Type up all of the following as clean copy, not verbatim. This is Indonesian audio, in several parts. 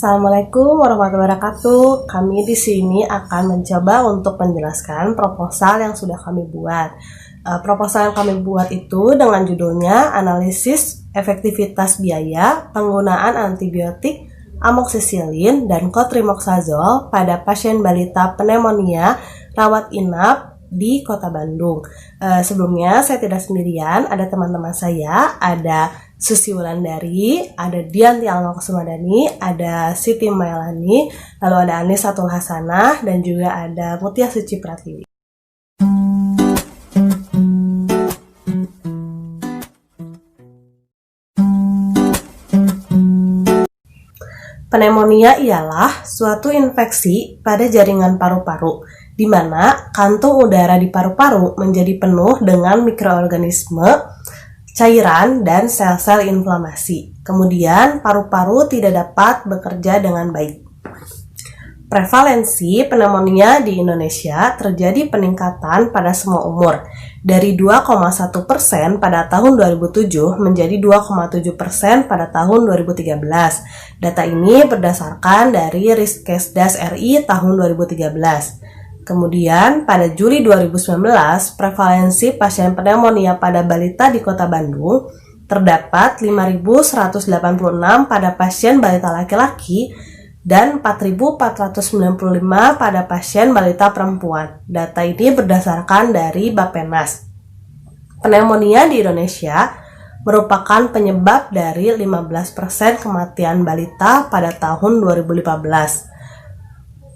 Assalamualaikum warahmatullahi wabarakatuh. Kami di sini akan mencoba untuk menjelaskan proposal yang sudah kami buat. Proposal yang kami buat itu dengan judulnya Analisis Efektivitas Biaya Penggunaan Antibiotik Amoxicillin dan Cotrimoxazole pada pasien balita pneumonia rawat inap di Kota Bandung. Sebelumnya saya tidak sendirian, ada teman-teman saya, ada Susi Wulandari, ada Dianti Almakusumadani, ada Siti Mailani, lalu ada Anisatul Hasanah, dan juga ada Mutia Suci Pratiwi. Pneumonia ialah suatu infeksi pada jaringan paru-paru, di mana kantung udara di paru-paru menjadi penuh dengan mikroorganisme, cairan, dan sel-sel inflamasi. Kemudian, paru-paru tidak dapat bekerja dengan baik. Prevalensi pneumonia di Indonesia terjadi peningkatan pada semua umur, dari 2,1% pada tahun 2007 menjadi 2,7% pada tahun 2013. Data ini berdasarkan dari Riskesdas RI tahun 2013. Kemudian, pada Juli 2019, prevalensi pasien pneumonia pada balita di Kota Bandung terdapat 5.186 pada pasien balita laki-laki dan 4.495 pada pasien balita perempuan. Data ini berdasarkan dari Bappenas. Pneumonia di Indonesia merupakan penyebab dari 15% kematian balita pada tahun 2015.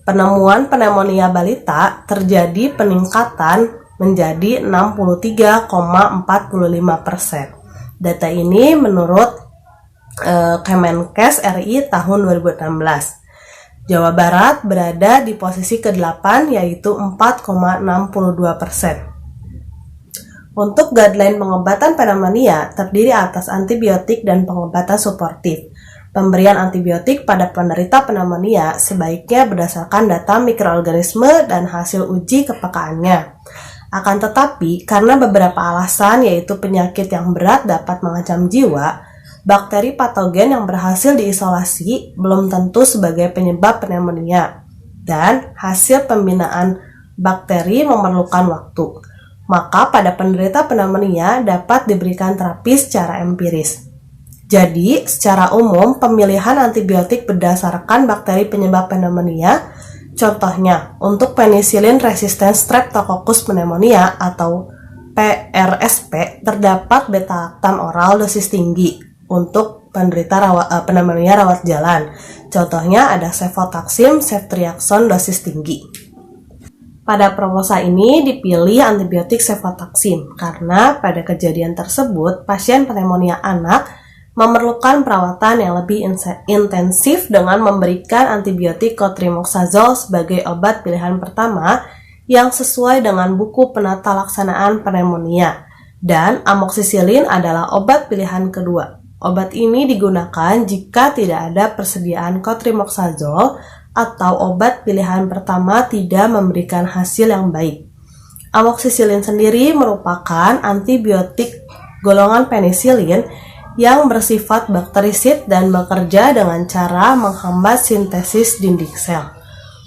Penemuan pneumonia balita terjadi peningkatan menjadi 63,45%. Data ini menurut Kemenkes RI tahun 2016. Jawa Barat berada di posisi ke-8 yaitu 4,62%. Untuk guideline pengobatan pneumonia terdiri atas antibiotik dan pengobatan suportif. Pemberian antibiotik pada penderita pneumonia sebaiknya berdasarkan data mikroorganisme dan hasil uji kepekaannya. Akan tetapi, karena beberapa alasan yaitu penyakit yang berat dapat mengancam jiwa, bakteri patogen yang berhasil diisolasi belum tentu sebagai penyebab pneumonia, dan hasil pembinaan bakteri memerlukan waktu. Maka pada penderita pneumonia dapat diberikan terapi secara empiris. Jadi, secara umum, pemilihan antibiotik berdasarkan bakteri penyebab pneumonia, contohnya, untuk penicillin resistant Streptococcus pneumonia atau PRSP, terdapat beta-lactam oral dosis tinggi untuk penderita pneumonia rawat jalan. Contohnya ada cefotaxime, ceftriaxone dosis tinggi. Pada proposal ini dipilih antibiotik cefotaxime karena pada kejadian tersebut, pasien pneumonia anak memerlukan perawatan yang lebih intensif dengan memberikan antibiotik cotrimoxazole sebagai obat pilihan pertama yang sesuai dengan buku penata laksanaan pneumonia, dan amoxicillin adalah obat pilihan kedua. Obat ini digunakan jika tidak ada persediaan cotrimoxazole atau obat pilihan pertama tidak memberikan hasil yang baik. Amoxicillin sendiri merupakan antibiotik golongan penisilin yang bersifat bakterisid dan bekerja dengan cara menghambat sintesis dinding sel.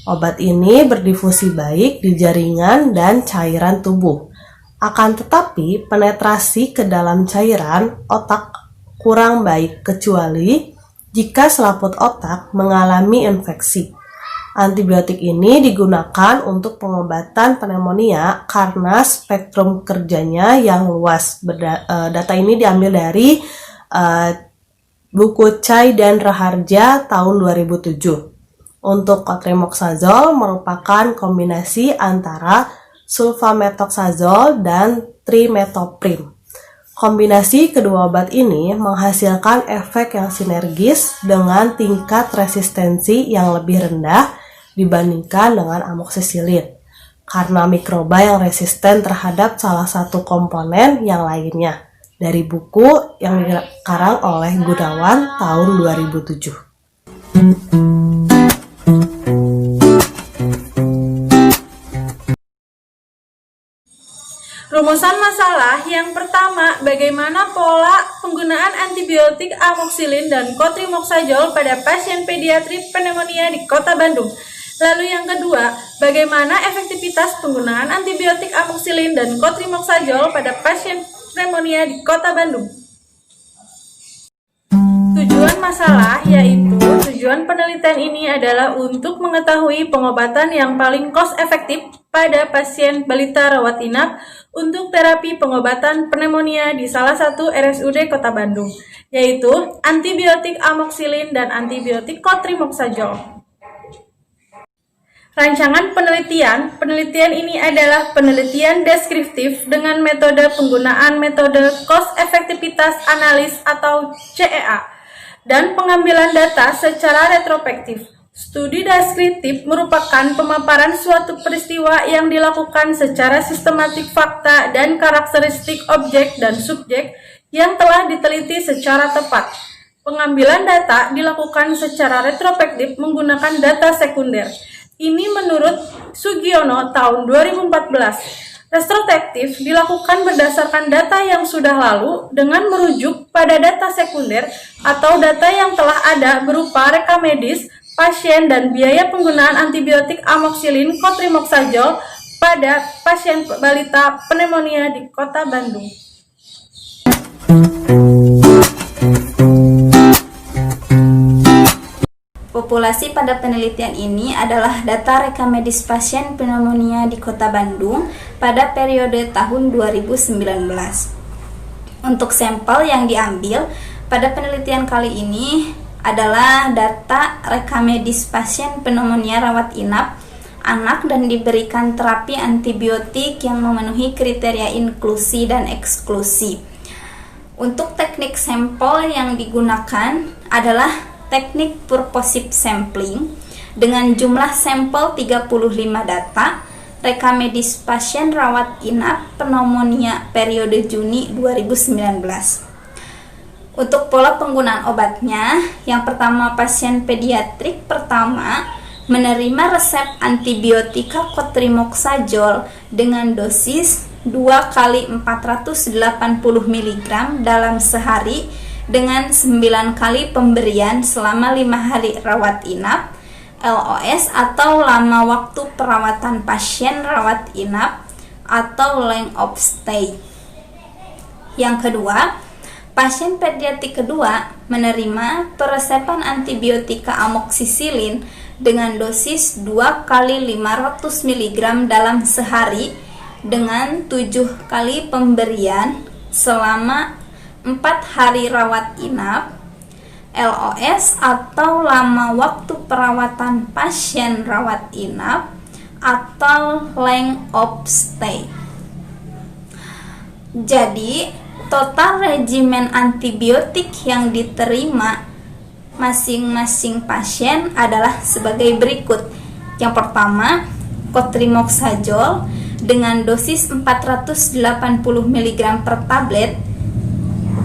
Obat ini berdifusi baik di jaringan dan cairan tubuh. Akan tetapi, penetrasi ke dalam cairan otak kurang baik kecuali jika selaput otak mengalami infeksi. Antibiotik ini digunakan untuk pengobatan pneumonia karena spektrum kerjanya yang luas. Data ini diambil dari buku Chai dan Raharja tahun 2007. Untuk cotrimoxazole merupakan kombinasi antara sulfamethoxazole dan trimethoprim. Kombinasi kedua obat ini menghasilkan efek yang sinergis dengan tingkat resistensi yang lebih rendah dibandingkan dengan amoxicillin karena mikroba yang resisten terhadap salah satu komponen yang lainnya. Dari buku yang dikarang oleh Gunawan tahun 2007. Rumusan masalah yang pertama, bagaimana pola penggunaan antibiotik amoxicillin dan cotrimoxazole pada pasien pediatri pneumonia di Kota Bandung. Lalu yang kedua, bagaimana efektivitas penggunaan antibiotik amoxicillin dan cotrimoxazole pada pasien pneumonia di Kota Bandung. Tujuan masalah yaitu tujuan penelitian ini adalah untuk mengetahui pengobatan yang paling cost efektif pada pasien balita rawat inap untuk terapi pengobatan pneumonia di salah satu RSUD Kota Bandung, yaitu antibiotik amoxicillin dan antibiotik cotrimoxazole. Rancangan penelitian ini adalah penelitian deskriptif dengan metode penggunaan metode cost efektivitas analis atau CEA dan pengambilan data secara retrospektif. Studi deskriptif merupakan pemaparan suatu peristiwa yang dilakukan secara sistematik fakta dan karakteristik objek dan subjek yang telah diteliti secara tepat. Pengambilan data dilakukan secara retrospektif menggunakan data sekunder. Ini menurut Sugiono tahun 2014. Retrospektif dilakukan berdasarkan data yang sudah lalu dengan merujuk pada data sekunder atau data yang telah ada berupa rekam medis pasien dan biaya penggunaan antibiotik amoxicillin cotrimoxazole pada pasien balita pneumonia di Kota Bandung. Populasi pada penelitian ini adalah data rekam medis pasien pneumonia di Kota Bandung pada periode tahun 2019. Untuk sampel yang diambil pada penelitian kali ini adalah data rekam medis pasien pneumonia rawat inap anak dan diberikan terapi antibiotik yang memenuhi kriteria inklusi dan eksklusi. Untuk teknik sampel yang digunakan adalah teknik purposive sampling dengan jumlah sampel 35 data rekam medis pasien rawat inap pneumonia periode Juni 2019. Untuk pola penggunaan obatnya, yang pertama pasien pediatrik pertama menerima resep antibiotika cotrimoxazole dengan dosis 2 kali 480 mg dalam sehari dengan 9 kali pemberian selama 5 hari rawat inap, LOS atau lama waktu perawatan pasien rawat inap atau length of stay. Yang kedua, pasien pediatrik kedua menerima peresepan antibiotika amoxicillin dengan dosis 2 kali 500 mg dalam sehari dengan 7 kali pemberian selama 4 hari rawat inap, LOS atau lama waktu perawatan pasien rawat inap atau length of stay. Jadi, total regimen antibiotik yang diterima masing-masing pasien adalah sebagai berikut. Yang pertama, cotrimoxazole dengan dosis 480 mg per tablet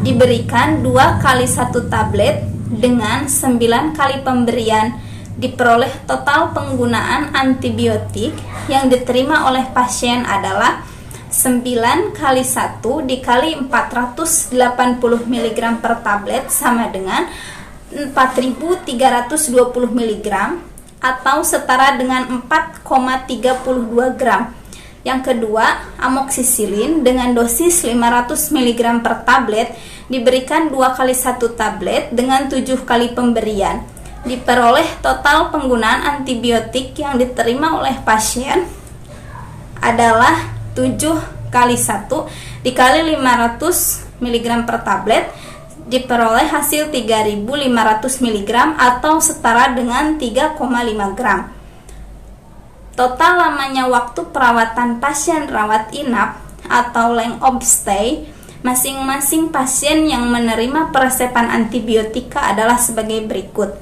diberikan 2 kali 1 tablet dengan 9 kali pemberian. Diperoleh total penggunaan antibiotik yang diterima oleh pasien adalah 9 kali 1 dikali 480 mg per tablet sama dengan 4.320 mg atau setara dengan 4,32 gram. Yang kedua, amoxicillin dengan dosis 500 mg per tablet diberikan 2 kali 1 tablet dengan 7 kali pemberian. Diperoleh total penggunaan antibiotik yang diterima oleh pasien adalah 7 kali 1 dikali 500 mg per tablet, diperoleh hasil 3.500 mg atau setara dengan 3,5 gram. Total lamanya waktu perawatan pasien rawat inap atau length of stay masing-masing pasien yang menerima peresepan antibiotika adalah sebagai berikut.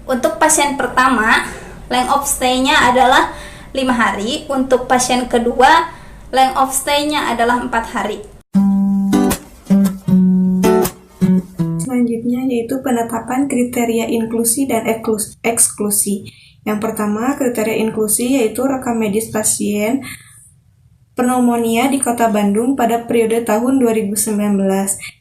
Untuk pasien pertama, length of stay-nya adalah 5 hari. Untuk pasien kedua, length of stay-nya adalah 4 hari. Selanjutnya yaitu penetapan kriteria inklusi dan eksklusi. Yang pertama, kriteria inklusi yaitu rekam medis pasien pneumonia di Kota Bandung pada periode tahun 2019.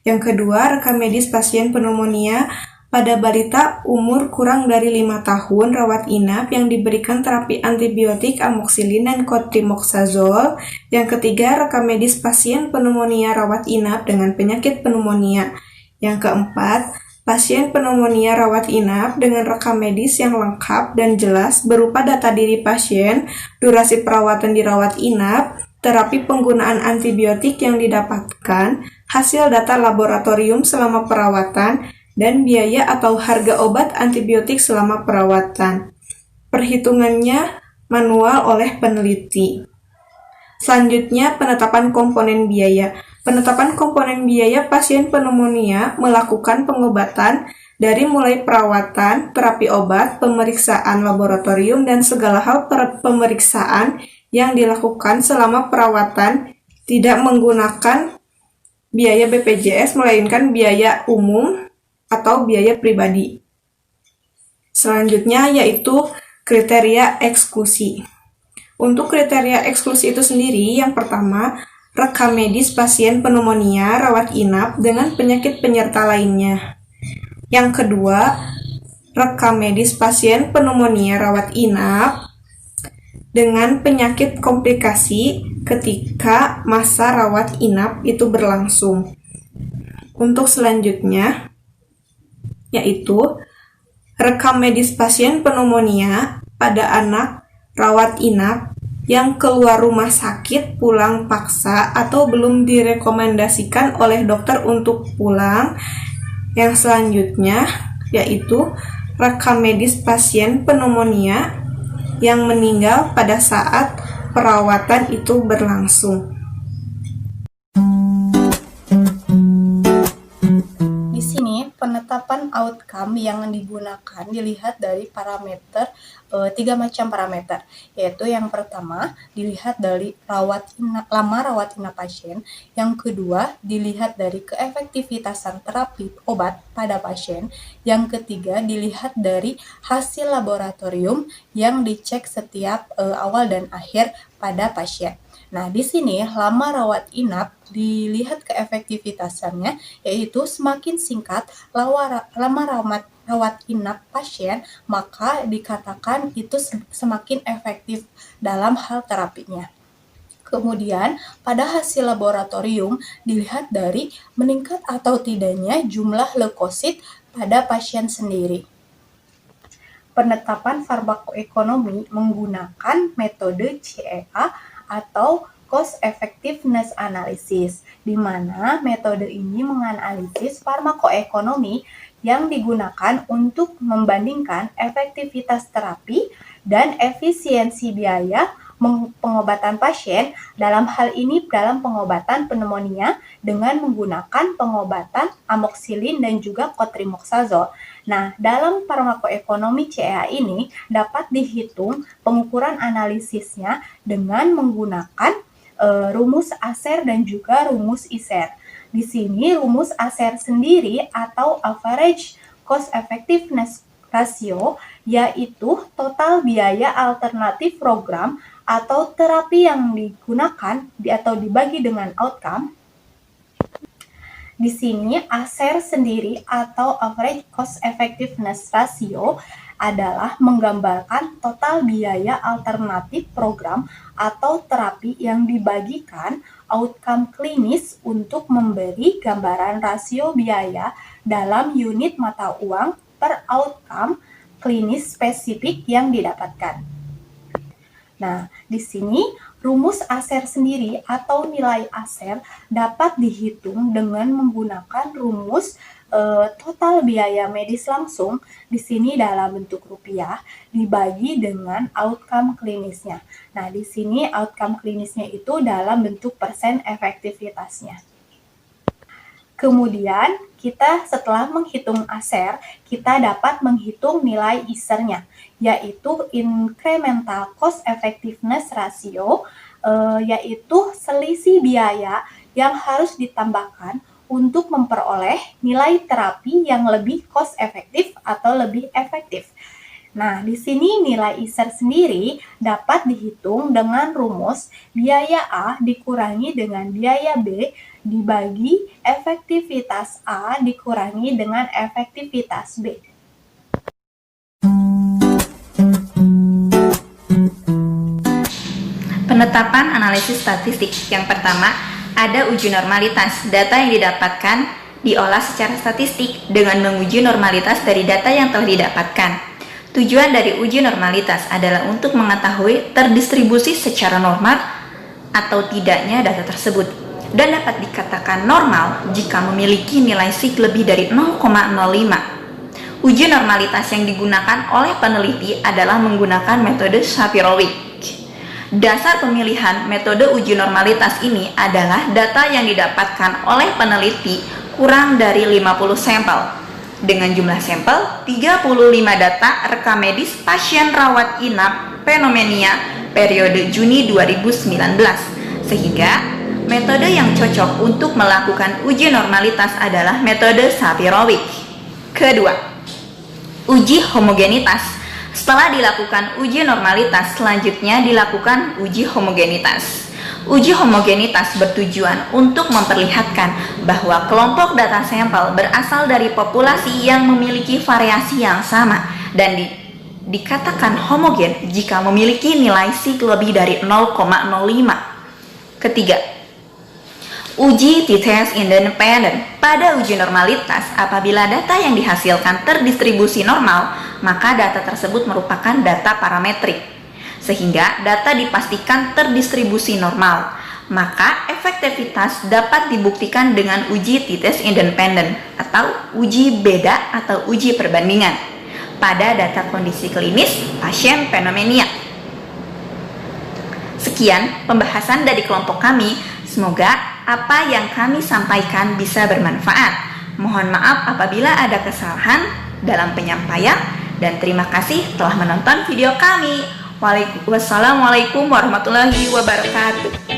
Yang kedua, rekam medis pasien pneumonia pada balita umur kurang dari 5 tahun rawat inap yang diberikan terapi antibiotik amoxicillin dan cotrimoxazole. Yang ketiga, rekam medis pasien pneumonia rawat inap dengan penyakit pneumonia. Yang keempat, pasien pneumonia rawat inap dengan rekam medis yang lengkap dan jelas berupa data diri pasien, durasi perawatan di rawat inap, terapi penggunaan antibiotik yang didapatkan, hasil data laboratorium selama perawatan, dan biaya atau harga obat antibiotik selama perawatan. Perhitungannya manual oleh peneliti. Selanjutnya, penetapan komponen biaya. Penetapan komponen biaya pasien pneumonia melakukan pengobatan dari mulai perawatan, terapi obat, pemeriksaan laboratorium, dan segala hal pemeriksaan yang dilakukan selama perawatan tidak menggunakan biaya BPJS, melainkan biaya umum atau biaya pribadi. Selanjutnya yaitu kriteria eksklusi. Untuk kriteria eksklusi itu sendiri, yang pertama, rekam medis pasien pneumonia rawat inap dengan penyakit penyerta lainnya. Yang kedua, rekam medis pasien pneumonia rawat inap dengan penyakit komplikasi ketika masa rawat inap itu berlangsung. Untuk selanjutnya, yaitu rekam medis pasien pneumonia pada anak rawat inap yang keluar rumah sakit pulang paksa atau belum direkomendasikan oleh dokter untuk pulang. Yang selanjutnya yaitu rekam medis pasien pneumonia yang meninggal pada saat perawatan itu berlangsung. Penetapan outcome yang digunakan dilihat dari parameter 3 macam parameter, yaitu yang pertama dilihat dari lama rawat inap pasien, yang kedua dilihat dari keefektivitasan terapi obat pada pasien, yang ketiga dilihat dari hasil laboratorium yang dicek setiap awal dan akhir pada pasien. Nah, di sini lama rawat inap dilihat keefektivitasannya, yaitu semakin singkat lama rawat inap pasien, maka dikatakan itu semakin efektif dalam hal terapinya. Kemudian, pada hasil laboratorium dilihat dari meningkat atau tidaknya jumlah leukosit pada pasien sendiri. Penetapan farmakoekonomi menggunakan metode CEA atau Cost Effectiveness Analysis, di mana metode ini menganalisis farmakoekonomi yang digunakan untuk membandingkan efektivitas terapi dan efisiensi biaya pengobatan pasien, dalam hal ini dalam pengobatan pneumonia dengan menggunakan pengobatan amoxicillin dan juga cotrimoxazole. Nah, dalam farmakoekonomi CEA ini dapat dihitung pengukuran analisisnya dengan menggunakan rumus ASER dan juga rumus ISER. Di sini rumus ASER sendiri atau Average Cost Effectiveness Ratio, yaitu total biaya alternatif program atau terapi yang digunakan atau dibagi dengan outcome. Di sini ASER sendiri atau Average Cost Effectiveness Ratio adalah menggambarkan total biaya alternatif program atau terapi yang dibagikan outcome klinis untuk memberi gambaran rasio biaya dalam unit mata uang per outcome klinis spesifik yang didapatkan. Nah, di sini rumus ASER sendiri atau nilai ASER dapat dihitung dengan menggunakan rumus total biaya medis langsung, di sini dalam bentuk rupiah, dibagi dengan outcome klinisnya. Nah, di sini outcome klinisnya itu dalam bentuk persen efektivitasnya. Kemudian, kita setelah menghitung ASER, kita dapat menghitung nilai ISER-nya, yaitu Incremental Cost Effectiveness Ratio, yaitu selisih biaya yang harus ditambahkan untuk memperoleh nilai terapi yang lebih cost efektif atau lebih efektif. Nah, di sini nilai ISER sendiri dapat dihitung dengan rumus biaya A dikurangi dengan biaya B dibagi efektivitas A dikurangi dengan efektivitas B. Penetapan analisis statistik. Yang pertama, ada uji normalitas. Data yang didapatkan diolah secara statistik dengan menguji normalitas dari data yang telah didapatkan. Tujuan dari uji normalitas adalah untuk mengetahui terdistribusi secara normal atau tidaknya data tersebut, dan dapat dikatakan normal jika memiliki nilai sigma lebih dari 0,05. Uji normalitas yang digunakan oleh peneliti adalah menggunakan metode Shapiro-Wilk. Dasar pemilihan metode uji normalitas ini adalah data yang didapatkan oleh peneliti kurang dari 50 sampel. Dengan jumlah sampel 35 data rekam medis pasien rawat inap pneumonia periode Juni 2019, sehingga metode yang cocok untuk melakukan uji normalitas adalah metode Shapiro-Wilk. Kedua, uji homogenitas. Setelah dilakukan uji normalitas, selanjutnya dilakukan uji homogenitas. Uji homogenitas bertujuan untuk memperlihatkan bahwa kelompok data sampel berasal dari populasi yang memiliki variasi yang sama dan dikatakan homogen jika memiliki nilai sigma lebih dari 0,05. Ketiga, uji t-test independen. Pada uji normalitas, apabila data yang dihasilkan terdistribusi normal, maka data tersebut merupakan data parametrik, sehingga data dipastikan terdistribusi normal. Maka efektivitas dapat dibuktikan dengan uji t-test independen atau uji beda atau uji perbandingan pada data kondisi klinis pasien pneumonia. Sekian pembahasan dari kelompok kami. Semoga apa yang kami sampaikan bisa bermanfaat. Mohon maaf apabila ada kesalahan dalam penyampaian, dan terima kasih telah menonton video kami. Wassalamualaikum warahmatullahi wabarakatuh.